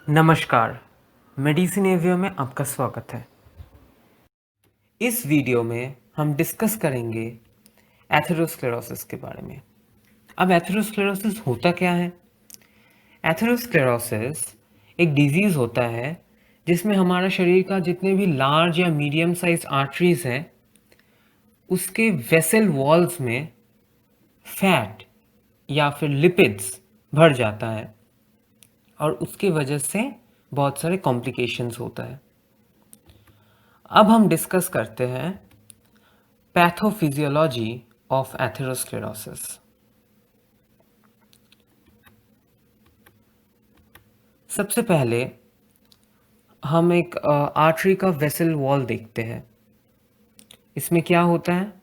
नमस्कार, medicine Avio में आपका स्वागत है। इस वीडियो में हम डिस्कस करेंगे एथेरोस्क्लेरोसिस के बारे में। अब एथेरोस्क्लेरोसिस होता क्या है? एथेरोस्क्लेरोसिस एक डिजीज़ होता है जिसमें हमारा शरीर का जितने भी लार्ज या मीडियम साइज आर्टरीज हैं, उसके वेसल वॉल्स में फैट या फिर लिपिड्स भर जाता है और उसकी वजह से बहुत सारे कॉम्प्लिकेशंस होता है। अब हम डिस्कस करते हैं पैथोफिजियोलॉजी ऑफ एथेरोस्क्लेरोसिस। सबसे पहले हम एक आर्टरी का वेसल वॉल देखते हैं। इसमें क्या होता है?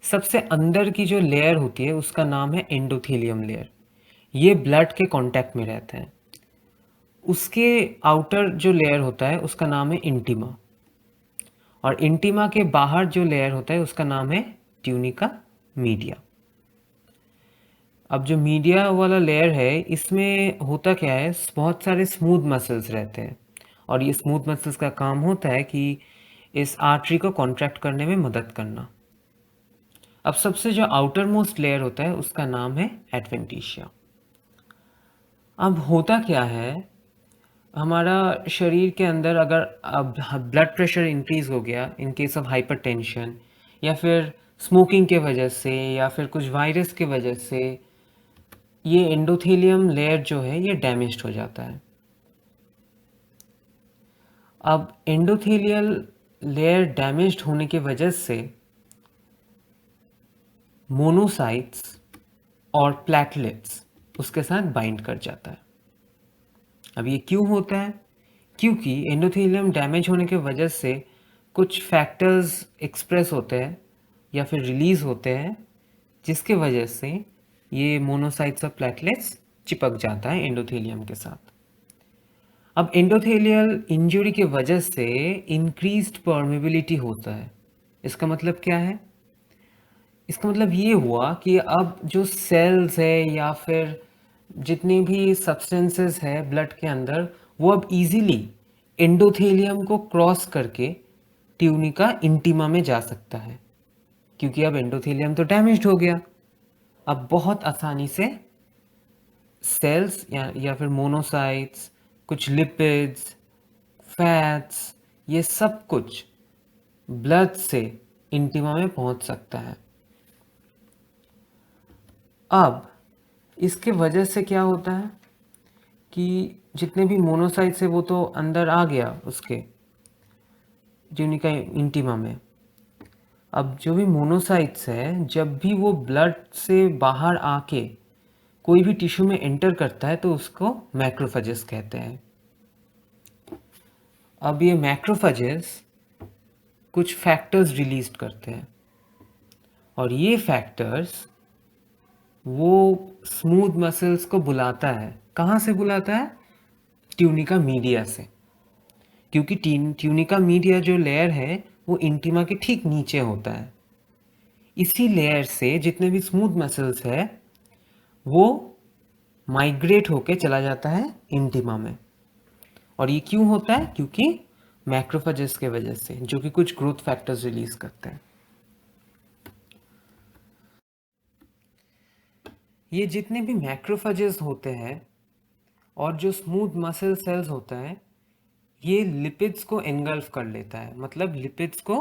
सबसे अंदर की जो लेयर होती है उसका नाम है एंडोथेलियम लेयर। ये ब्लड के कांटेक्ट में रहते हैं। उसके आउटर जो लेयर होता है उसका नाम है इंटीमा, और इंटीमा के बाहर जो लेयर होता है उसका नाम है ट्यूनिका मीडिया। अब जो मीडिया वाला लेयर है, इसमें होता क्या है, बहुत सारे स्मूथ मसल्स रहते हैं और ये स्मूथ मसल्स का काम होता है कि इस आर्टरी को कॉन्ट्रैक्ट करने में मदद करना। अब सबसे जो आउटर मोस्ट लेयर होता है उसका नाम है एडवेंटिशिया। अब होता क्या है, हमारा शरीर के अंदर अगर अब ब्लड प्रेशर इंक्रीज़ हो गया इन केस ऑफ हाइपरटेंशन, या फिर स्मोकिंग के वजह से, या फिर कुछ वायरस के वजह से, ये एंडोथेलियम लेयर जो है ये डैमेज्ड हो जाता है। अब एंडोथेलियल लेयर डैमेज्ड होने की वजह से मोनोसाइट्स और प्लेटलेट्स उसके साथ बाइंड कर जाता है। अब ये क्यों होता है? क्योंकि एंडोथेलियम डैमेज होने की वजह से कुछ फैक्टर्स एक्सप्रेस होते हैं या फिर रिलीज होते हैं, जिसके वजह से ये मोनोसाइट्स और प्लेटलेट्स चिपक जाता है एंडोथेलियम के साथ। अब एंडोथेलियल इंजरी की वजह से इंक्रीज्ड परमेबिलिटी होता है। इसका मतलब क्या है? इसका मतलब ये हुआ कि अब जो सेल्स है या फिर जितनी भी सब्सटेंसेस है ब्लड के अंदर, वो अब इजीली एंडोथेलियम को क्रॉस करके ट्यूनिका इंटीमा में जा सकता है, क्योंकि अब एंडोथेलियम तो डैमेज्ड हो गया। अब बहुत आसानी से सेल्स या फिर मोनोसाइट्स, कुछ लिपिड्स, फैट्स, ये सब कुछ ब्लड से इंटीमा में पहुंच सकता है। अब इसके वजह से क्या होता है कि जितने भी मोनोसाइट्स है वो तो अंदर आ गया उसके ट्यूनिका इंटीमा में। अब जो भी मोनोसाइट्स है, जब भी वो ब्लड से बाहर आके कोई भी टिश्यू में एंटर करता है तो उसको मैक्रोफेजेस कहते हैं। अब ये मैक्रोफेजेस कुछ फैक्टर्स रिलीज करते हैं, और ये फैक्टर्स वो स्मूथ मसल्स को बुलाता है। कहाँ से बुलाता है? ट्यूनिका मीडिया से, क्योंकि ट्यूनिका मीडिया जो लेयर है वो इंटीमा के ठीक नीचे होता है। इसी लेयर से जितने भी स्मूथ मसल्स है वो माइग्रेट होके चला जाता है इंटीमा में। और ये क्यों होता है? क्योंकि मैक्रोफेजेस के वजह से, जो कि कुछ ग्रोथ फैक्टर्स रिलीज करते हैं। ये जितने भी मैक्रोफेजेस होते हैं और जो स्मूथ मसल सेल्स होता है, ये लिपिड्स को एंगल्फ कर लेता है, मतलब लिपिड्स को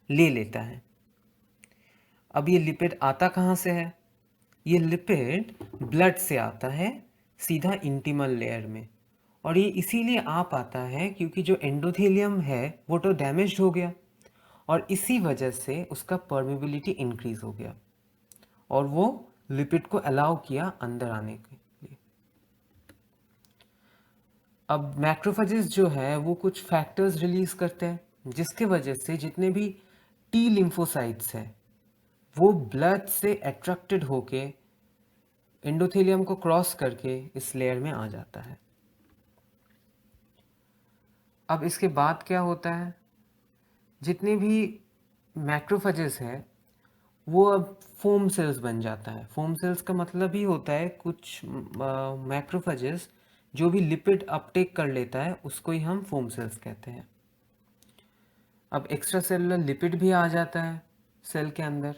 ले लेता है। अब ये लिपिड आता कहाँ से है? ये लिपिड ब्लड से आता है सीधा इंटीमल लेयर में, और ये इसीलिए आ पाता है क्योंकि जो एंडोथेलियम है वो तो डैमेज हो गया, और इसी वजह से उसका परमेबिलिटी इंक्रीज हो गया और वो लिपिड को अलाउ किया अंदर आने के लिए। अब मैक्रोफेजेस जो है वो कुछ फैक्टर्स रिलीज करते हैं, जिसके वजह से जितने भी टी लिम्फोसाइट्स हैं वो ब्लड से अट्रैक्टेड होके एंडोथेलियम को क्रॉस करके इस लेयर में आ जाता है। अब इसके बाद क्या होता है? जितने भी मैक्रोफेजेस हैं वो अब फोम सेल्स बन जाता है। फोम सेल्स का मतलब ही होता है कुछ मैक्रोफेजेस जो भी लिपिड अपटेक कर लेता है उसको ही हम फोम सेल्स कहते हैं। अब एक्स्ट्रा सेलुलर लिपिड भी आ जाता है सेल के अंदर।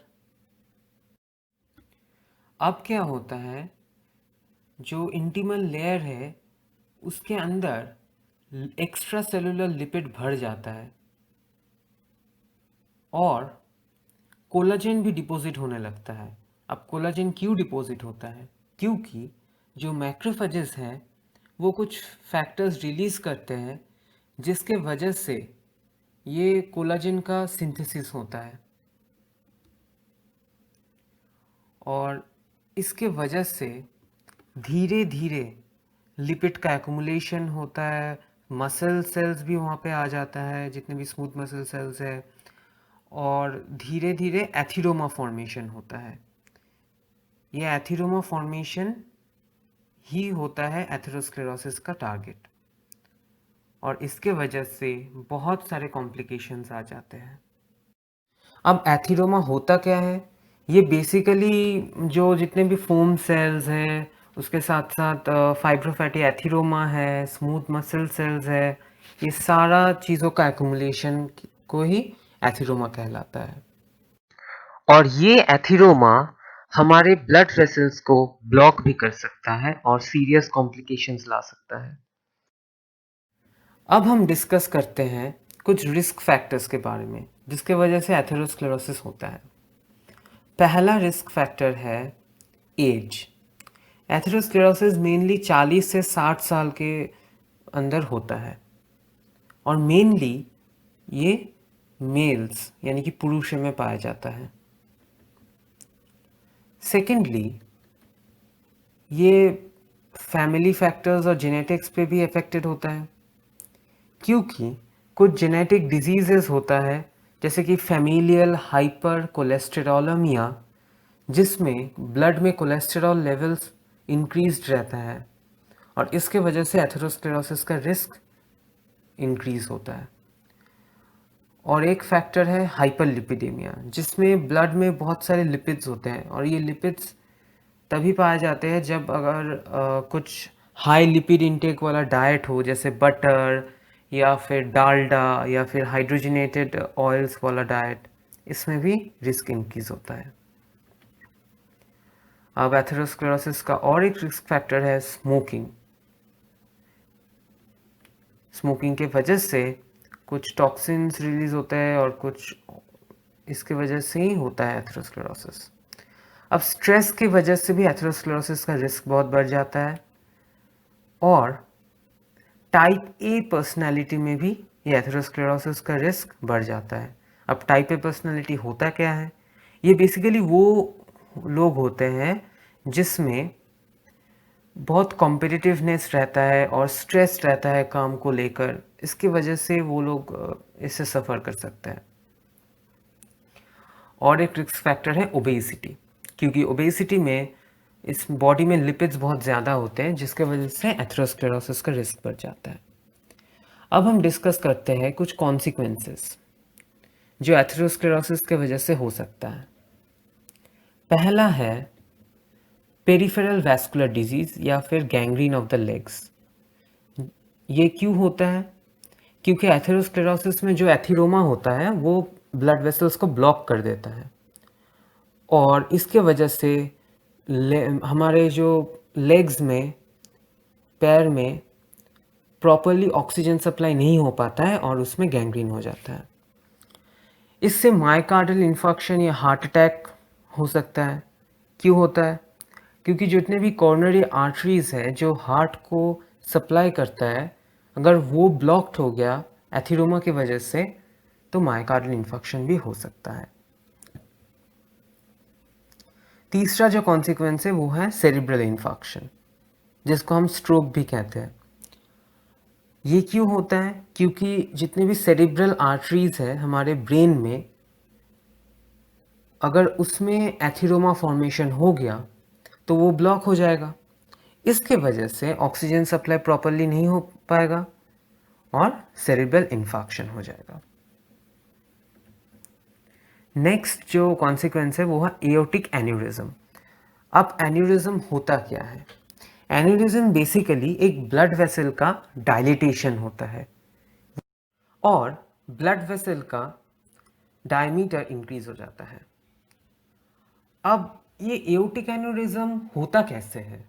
अब क्या होता है, जो इंटीमल लेयर है उसके अंदर एक्स्ट्रा सेलुलर लिपिड भर जाता है और कोलाजन भी डिपॉजिट होने लगता है। अब कोलाजन क्यों डिपॉजिट होता है? क्योंकि जो मैक्रोफेजेस हैं वो कुछ फैक्टर्स रिलीज करते हैं जिसके वजह से ये कोलाजन का सिंथेसिस होता है और इसके वजह से धीरे धीरे लिपिड का एक्युमुलेशन होता है। मसल सेल्स भी वहाँ पे आ जाता है, जितने भी स्मूथ मसल सेल्स है, और धीरे धीरे एथीरोमा फॉर्मेशन होता है। ये एथीरोमा फॉर्मेशन ही होता है एथेरोस्क्लेरोसिस का टारगेट और इसके वजह से बहुत सारे कॉम्प्लिकेशंस आ जाते हैं। अब एथीरोमा होता क्या है? ये बेसिकली जो जितने भी फोम सेल्स हैं उसके साथ साथ फाइब्रोफैटी एथीरोमा है, स्मूथ मसल सेल्स है, ये सारा चीज़ों का एक्युमुलेशन को ही एथीरोमा कहलाता है। और ये एथीरोमा हमारे ब्लड वेसल्स को ब्लॉक भी कर सकता है और सीरियस कॉम्प्लिकेशंस ला सकता है। अब हम डिस्कस करते हैं कुछ रिस्क फैक्टर्स के बारे में जिसके वजह से एथेरोस्क्लेरोसिस होता है। पहला रिस्क फैक्टर है एज। एथेरोस्क्लेरोसिस मेनली 40 से 60 साल के अंदर होता है और मेनली ये मेल्स यानी कि पुरुषों में पाया जाता है। सेकेंडली, ये फैमिली फैक्टर्स और जेनेटिक्स पे भी अफेक्टेड होता है क्योंकि कुछ जेनेटिक डिजीजेस होता है जैसे कि फैमिलियल हाइपर कोलेस्टेरोलेमिया, जिसमें ब्लड में कोलेस्टेरॉल लेवल्स इंक्रीज्ड रहता है और इसके वजह से एथेरोस्क्लेरोसिस का रिस्क इंक्रीज होता है। और एक फैक्टर है हाइपरलिपिडेमिया, जिसमें ब्लड में बहुत सारे लिपिड्स होते हैं और ये लिपिड्स तभी पाए जाते हैं जब अगर कुछ हाई लिपिड इंटेक वाला डाइट हो, जैसे बटर या फिर डालडा या फिर हाइड्रोजनेटेड ऑयल्स वाला डाइट, इसमें भी रिस्क इंक्रीज होता है। अब एथेरोस्क्लेरोसिस का और एक रिस्क फैक्टर है स्मोकिंग। स्मोकिंग के वजह से कुछ टॉक्सिन्स रिलीज होते हैं और कुछ इसके वजह से ही होता है एथेरोस्क्लेरोसिस। अब स्ट्रेस की वजह से भी एथेरोस्क्लेरोसिस का रिस्क बहुत बढ़ जाता है और टाइप ए पर्सनालिटी में भी ये एथेरोस्क्लेरोसिस का रिस्क बढ़ जाता है। अब टाइप ए पर्सनालिटी होता क्या है? ये बेसिकली वो लोग होते हैं जिसमें बहुत कॉम्पिटिटिवनेस रहता है और स्ट्रेस रहता है काम को लेकर, इसकी वजह से वो लोग इससे सफ़र कर सकते हैं। और एक रिस्क फैक्टर है ओबेसिटी, क्योंकि ओबेसिटी में इस बॉडी में लिपिड्स बहुत ज़्यादा होते हैं जिसके वजह से एथेरोस्क्लेरोसिस का रिस्क बढ़ जाता है। अब हम डिस्कस करते हैं कुछ कॉन्सिक्वेंसेस जो एथेरोस्क्लेरोसिस के वजह से हो सकता है। पहला है पेरिफेरल वैस्कुलर डिजीज या फिर गैंग्रीन ऑफ द लेग्स। ये क्यों होता है? क्योंकि एथेरोस्क्लेरोसिस में जो एथीरोमा होता है वो ब्लड वेसल्स को ब्लॉक कर देता है और इसके वजह से हमारे जो लेग्स में, पैर में प्रॉपरली ऑक्सीजन सप्लाई नहीं हो पाता है और उसमें गैंग्रीन हो जाता है। इससे मायोकार्डियल इन्फार्क्शन या हार्ट अटैक हो सकता है। क्यों होता है? क्योंकि जितने भी कॉर्नरी आर्टरीज हैं जो हार्ट को सप्लाई करता है, अगर वो ब्लॉक्ड हो गया एथीरोमा की वजह से तो मायोकार्डियल इन्फेक्शन भी हो सकता है। तीसरा जो कॉन्सिक्वेंस है वो है सेरिब्रल इन्फेक्शन, जिसको हम स्ट्रोक भी कहते हैं। ये क्यों होता है? क्योंकि जितने भी सेरिब्रल आर्टरीज है हमारे ब्रेन में, अगर उसमें एथीरोमा फॉर्मेशन हो गया तो वो ब्लॉक हो जाएगा। इसके वजह से ऑक्सीजन सप्लाई प्रॉपरली नहीं हो पाएगा और सेरिब्रल इन्फेक्शन हो जाएगा। नेक्स्ट जो कॉन्सिक्वेंस है वो है एओर्टिक एन्यूरिज्म। अब एन्यूरिज्म होता क्या है? एन्यूरिज्म बेसिकली एक ब्लड वेसल का डायलिटेशन होता है और ब्लड वेसल का डायमीटर इंक्रीज हो जाता है। अब ये एओर्टिक एन्यूरिज्म होता कैसे है?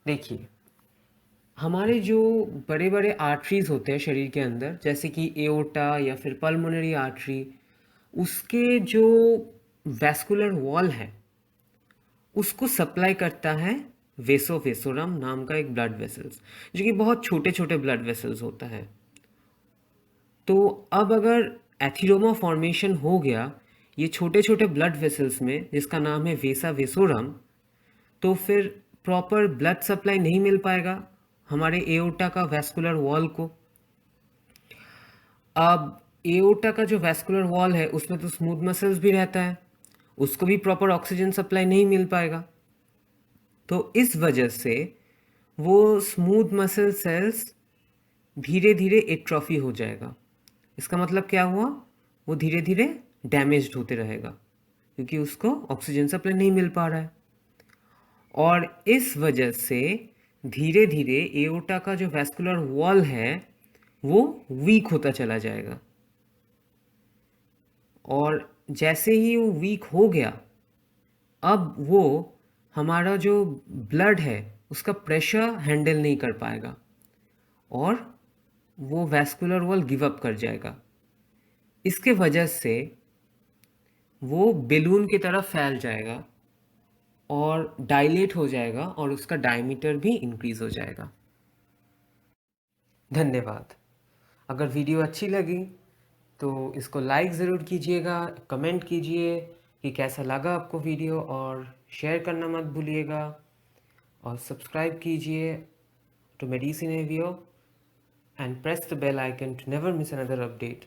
देखिए, हमारे जो बड़े बड़े आर्टरीज होते हैं शरीर के अंदर, जैसे कि एओर्टा या फिर पल्मोनरी आर्टरी, उसके जो वैस्कुलर वॉल है उसको सप्लाई करता है वेसोरम नाम का एक ब्लड वेसल्स, जो कि बहुत छोटे छोटे ब्लड वेसल्स होता है। तो अब अगर एथिरोमा फॉर्मेशन हो गया ये छोटे छोटे ब्लड वेसल्स में, जिसका नाम है वेसोरम, तो फिर प्रॉपर ब्लड सप्लाई नहीं मिल पाएगा हमारे एओर्टा का वैस्कुलर वॉल को। अब एओर्टा का जो वैस्कुलर वॉल है उसमें तो स्मूथ मसल्स भी रहता है, उसको भी प्रॉपर ऑक्सीजन सप्लाई नहीं मिल पाएगा। तो इस वजह से वो स्मूथ मसल सेल्स धीरे धीरे एट्रोफी हो जाएगा। इसका मतलब क्या हुआ? वो धीरे धीरे डैमेज्ड होते रहेगा क्योंकि उसको ऑक्सीजन सप्लाई नहीं मिल पा रहा है। और इस वजह से धीरे धीरे एओर्टा का जो वैस्कुलर वॉल है वो वीक होता चला जाएगा। और जैसे ही वो वीक हो गया, अब वो हमारा जो ब्लड है उसका प्रेशर हैंडल नहीं कर पाएगा और वो वैस्कुलर वॉल गिव अप कर जाएगा। इसके वजह से वो बेलून की तरह फैल जाएगा और डायलेट हो जाएगा और उसका डायमीटर भी इंक्रीज हो जाएगा। धन्यवाद। अगर वीडियो अच्छी लगी तो इसको लाइक ज़रूर कीजिएगा, कमेंट कीजिए कि कैसा लगा आपको वीडियो, और शेयर करना मत भूलिएगा, और सब्सक्राइब कीजिए to Medicine Avio and press the bell icon to never miss another update.